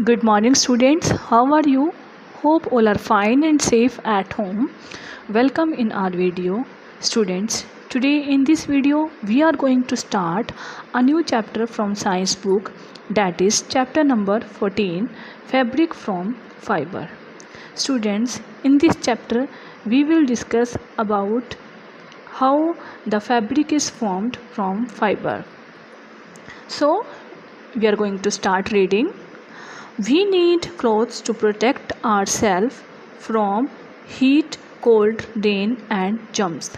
Good morning, students. How are you? Hope all are fine and safe at home. Welcome in our video. Students, today in this video, we are going to start a new chapter from science book, that is chapter number 14, Fabric from Fiber. Students, in this chapter, we will discuss about how the fabric is formed from fiber. So, we are going to start reading. We need clothes to protect ourselves from heat, cold, rain, and germs.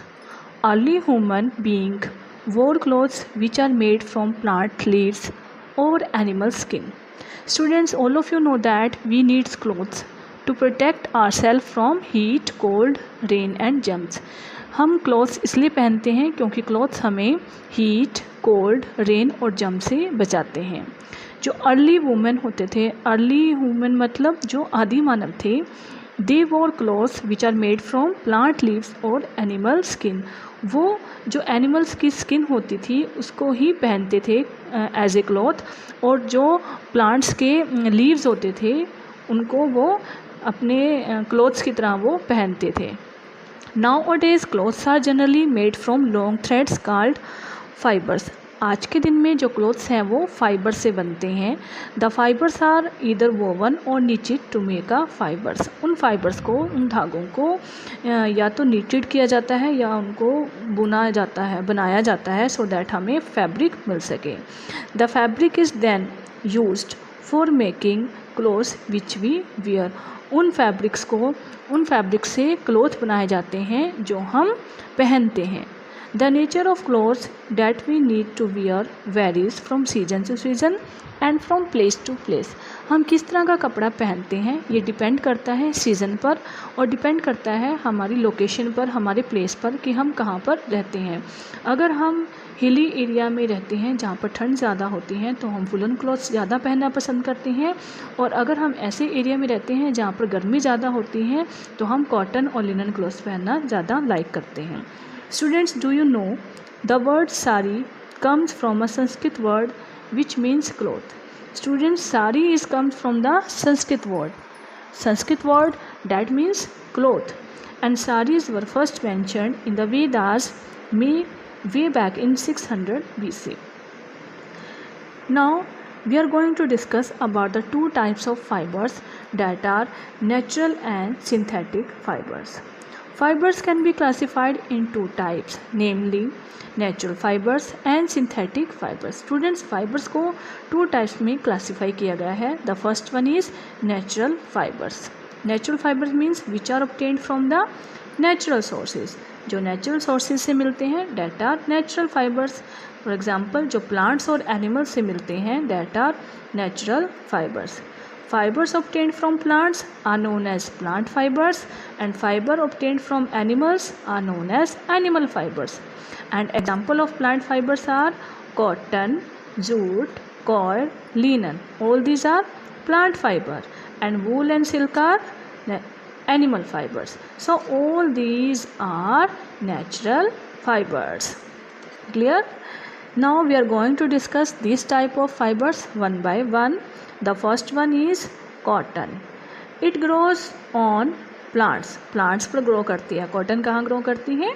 Early human beings wore clothes which are made from plant leaves or animal skin. Students, all of you know that we need clothes to protect ourselves from heat, cold, rain, and germs. हम clothes इसलिए पहनते हैं क्योंकि clothes हमें heat, cold, rain और germ से बचाते हैं. जो अर्ली वुमेन होते थे, अर्ली वुमेन मतलब जो आदि मानव थे, they wore clothes which are made from plant leaves और एनिमल स्किन. वो जो एनिमल्स की स्किन होती थी उसको ही पहनते थे एज ए क्लॉथ, और जो प्लांट्स के लीव्स होते थे उनको वो अपने क्लोथ्स की तरह वो पहनते थे. Nowadays clothes are generally made from long threads called fibers. आज के दिन में जो क्लोथ्स हैं वो फाइबर से बनते हैं. The fibres are either woven और knitted to make a fibres. उन फाइबर्स को, उन धागों को या तो नीचिड किया जाता है या उनको बनाया जाता है सो दैट हमें फैब्रिक मिल सके. The fabric is then used for making clothes which we wear. उन फैब्रिक से क्लोथ बनाए जाते हैं जो हम पहनते हैं. The nature of clothes that we need to wear varies from season to season and from place to place. हम किस तरह का कपड़ा पहनते हैं ये डिपेंड करता है सीज़न पर और डिपेंड करता है हमारी लोकेशन पर, हमारे प्लेस पर कि हम कहाँ पर रहते हैं. अगर हम हिली एरिया में रहते हैं जहाँ पर ठंड ज़्यादा होती है तो हम वुलन क्लॉथ्स ज़्यादा पहनना पसंद करते हैं, और अगर हम ऐसे एरिया में रहते हैं जहाँ पर गर्मी ज़्यादा होती है तो हम कॉटन और लिनन क्लॉथ्स पहनना ज़्यादा लाइक करते हैं. Students, do you know the word sari comes from a Sanskrit word which means cloth. Students, sari is comes from the Sanskrit word that means cloth, and saris were first mentioned in the Vedas way back in 600 BC. Now we are going to discuss about the two types of fibers that are natural and synthetic fibers. Fibers can be classified in two types, namely natural fibers and synthetic fibers. Students, fibers को two types में classify किया गया है. The first one is natural fibers. Natural fibers means which are obtained from the natural sources. जो natural sources से मिलते हैं that are natural fibers. For example, जो plants और animals से मिलते हैं that are natural fibers. Fibers obtained from plants are known as plant fibers, and fiber obtained from animals are known as animal fibers. And example of plant fibers are cotton, jute, coir, linen. All these are plant fiber, and wool and silk are animal fibers. So all these are natural fibers. Clear? Now we are going to discuss these type of fibers one by one. The first one is cotton. It grows on plants. Plants पर grow करती है. Cotton कहाँ grow करती है?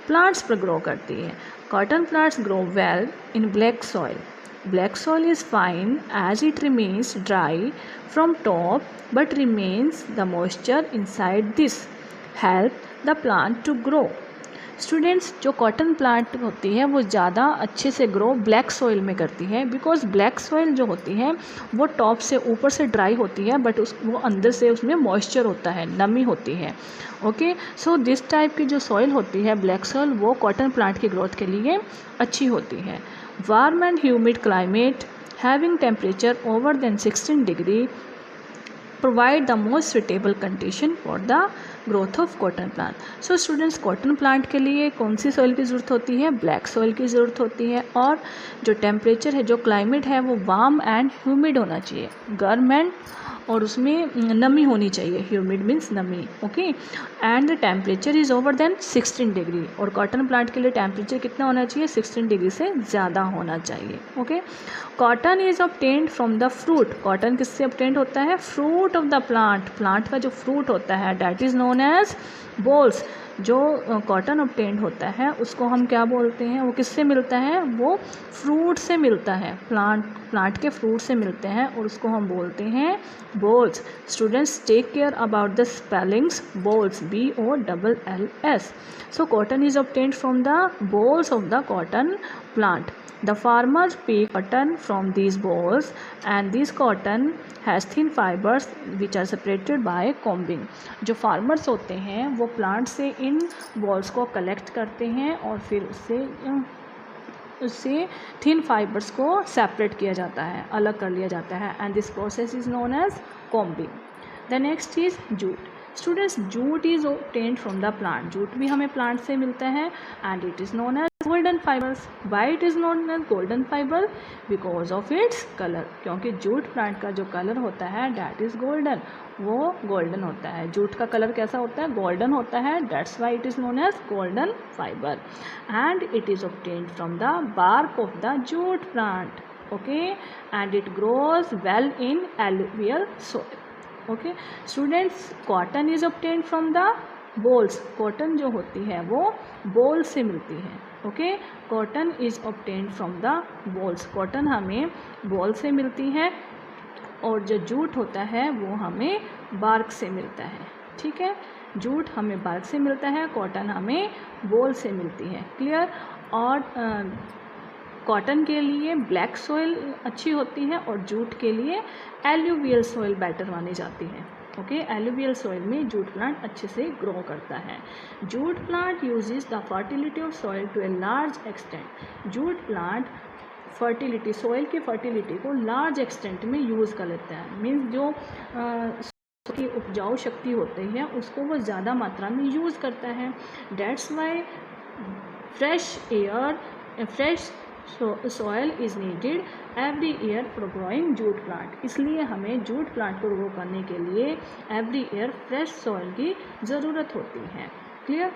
Plants पर grow करती है. Cotton plants grow well in black soil. Black soil is fine as it remains dry from top but remains the moisture inside this help the plant to grow. Students, जो cotton plant होती है वो ज़्यादा अच्छे से grow black soil में करती है, बिकॉज ब्लैक सॉइल जो होती है वो टॉप से ऊपर से ड्राई होती है बट वो अंदर से उसमें मॉइस्चर होता है, नमी होती है. ओके, सो दिस टाइप की जो सॉइल होती है ब्लैक सॉइल वो कॉटन प्लांट की ग्रोथ के लिए अच्छी होती है. Warm and humid climate having temperature over than 16 degree provide the most suitable condition for the growth of cotton plant. So students, cotton plant के लिए कौन सी सॉइल की ज़रूरत होती है? ब्लैक सॉइल की ज़रूरत होती है, और जो टेम्परेचर है, जो क्लाइमेट है, वो वार्म एंड ह्यूमिड होना चाहिए, गर्म एंड, और उसमें नमी होनी चाहिए, ह्यूमिड मीन्स नमी, okay. And the temperature is over than 16 degree, और कॉटन प्लांट के लिए टेम्परेचर कितना होना चाहिए? 16 डिग्री से ज़्यादा होना चाहिए, okay. Cotton is obtained from the fruit. Cotton किससे ऑब्टेन्ड होता है? Fruit of the plant, plant का जो फ्रूट होता है, that is known as bolls. जो कॉटन ऑब्टेन्ड होता है उसको हम क्या बोलते हैं? वो किससे मिलता है? वो फ्रूट से मिलता है, प्लांट के फ्रूट से मिलते हैं, और उसको हम बोलते हैं bolls. Students, take care about the spellings, bolls, BOLLS। So cotton is obtained from the bolls of the cotton plant. The farmers pick cotton from these balls, and this cotton has thin fibers which are separated by combing. जो farmers होते हैं वो plant से इन balls को collect करते हैं, और फिर उससे थिन फाइबर्स को सेपरेट किया जाता है, अलग कर लिया जाता है, and this process is known as combing. The next is jute. Students, jute is obtained from the plant. Jute भी हमें प्लांट से मिलता है, and it is known as golden fibres. Why it is known as golden fibre? Because of its colour, क्योंकि jute plant का जो colour होता है डैट इज़ गोल्डन, वो गोल्डन होता है। जूट का कलर कैसा होता है? गोल्डन होता है, that's why it is known as golden fibre. And it is obtained from the bark of the jute plant, okay, and it grows well in alluvial soil, okay. Students, cotton is obtained from the bolls. Cotton जो होती है वो boll से मिलती है, okay. Cotton is obtained from the bolls. Cotton हमें boll से मिलती है, और जो जूट होता है वो हमें बार्क से मिलता है, ठीक है। जूट हमें बार्क से मिलता है, कॉटन हमें बोल से मिलती है, क्लियर। और कॉटन के लिए ब्लैक सॉइल अच्छी होती है, और जूट के लिए एल्यूवियल सॉइल बेटर मानी जाती है, ओके। एल्यूवियल सॉइल में जूट प्लांट अच्छे से ग्रो करता है। Jute plant uses the fertility of soil to a large extent. Jute plant fertility, soil की फर्टिलिटी को लार्ज एक्सटेंट में यूज़ कर लेता है, मीन्स जो की उपजाऊ शक्ति होती है उसको वो ज़्यादा मात्रा में यूज़ करता है। That's why fresh soil is needed every year for growing jute plant। इसलिए हमें जूट प्लांट को ग्रो करने के लिए एवरी ईयर फ्रेश सॉइल की ज़रूरत होती है, clear.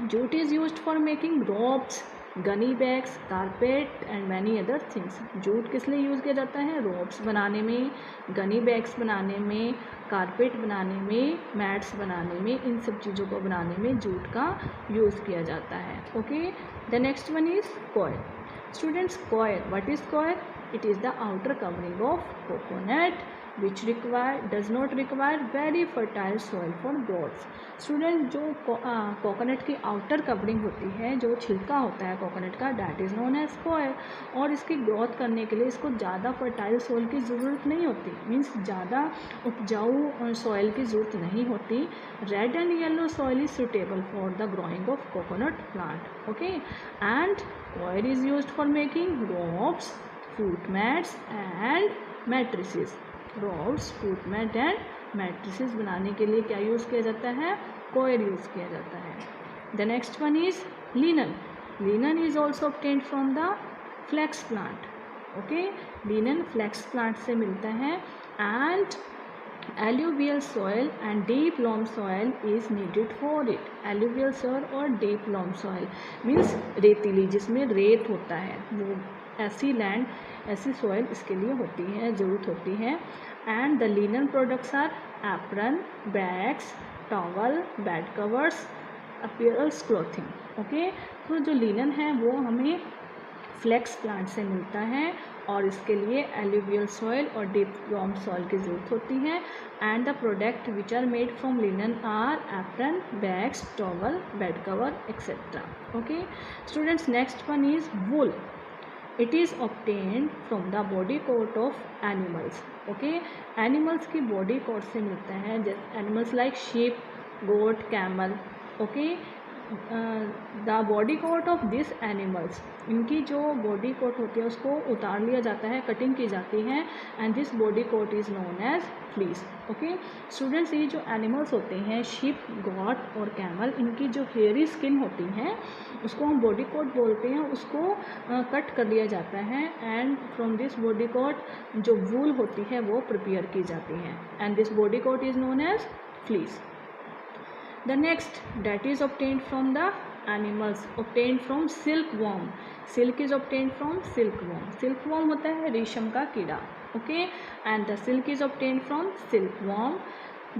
Jute is used for making ropes, Ghani bags, carpet and many other things. Jute किस लिए यूज़ किया जाता है? रोप्स बनाने में, गनी बैग्स बनाने में, कारपेट बनाने में, मैट्स बनाने में, इन सब चीज़ों को बनाने में जूट का यूज़ किया जाता है, okay. The next one is coil. Students, coir. What is coir? It is the outer covering of coconut which does not require very fertile soil for growth. Students, जो कोकोनट की outer covering होती है, जो छिलका होता है coconut का, that is known as कोयर। और इसकी ग्रोथ करने के लिए इसको ज़्यादा फर्टाइल सॉइल की ज़रूरत नहीं होती, मीन्स ज़्यादा उपजाऊ सॉइल की ज़रूरत नहीं होती। Red and yellow soil is suitable for the growing of coconut plant, okay. And coir is used for making ropes, fruit mats and mattresses। ropes, fruit mat and mattresses बनाने के लिए क्या यूज़ किया जाता है? coir यूज़ किया जाता है। The next one is linen। linen is also obtained from the flax plant, okay। linen flax plant से मिलता है, and alluvial soil and deep loam soil is needed for it। alluvial soil और deep loam soil means रेतीली, जिसमें रेत होता है, वो ऐसी लैंड, ऐसी सॉइल इसके लिए होती है, ज़रूरत होती है। And the linen products are apron, bags, towel, bed covers, apparels, clothing, okay. तो जो लिनन है वो हमें फ्लैक्स प्लांट से मिलता है, और इसके लिए एल्यूवियल सॉइल और डीप लॉम सॉइल की ज़रूरत होती है। And the product which are made from linen are apron, bags, towel, bed cover etcetera, okay. Students, next one is wool. It is obtained from the body coat of animals, okay. Animals की body coat से मिलता है, जैसे animals like sheep, goat, camel, okay. The body coat of this animals, इनकी जो body coat होती है उसको उतार लिया जाता है, कटिंग की जाती है, and this body coat is known as fleece. Okay students, ये जो एनिमल्स होते हैं शीप, गॉट और कैमल, इनकी जो हेयरी स्किन होती है उसको हम बॉडी कोट बोलते हैं, उसको कट कर लिया जाता है, and from this body coat जो वूल होती है वो प्रिपेयर की जाती है, and this body coat is known as fleece. The next, that is obtained from the animals, obtained from silkworm. Silk is obtained from silkworm. Silkworm होता है रेशम का कीड़ा, okay, and the silk is obtained from silkworm.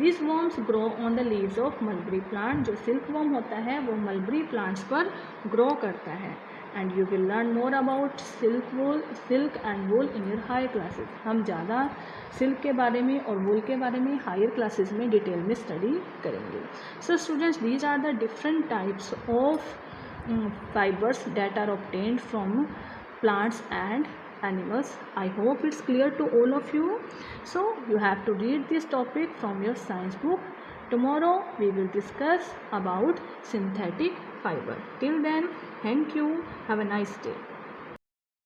These worms grow on the leaves of mulberry plant. जो silkworm होता है वो mulberry plants पर grow करता है, and you will learn more about silk and wool in your higher classes. हम ज़्यादा silk के बारे में और वूल के बारे में हायर क्लासेस में डिटेल में स्टडी करेंगे। So students, these are the different types of fibers that are obtained from plants and animals. I hope it's clear to all of you. So you have to read this topic from your science book. Tomorrow we will discuss about synthetic fiber. Till then, thank you. Have a nice day.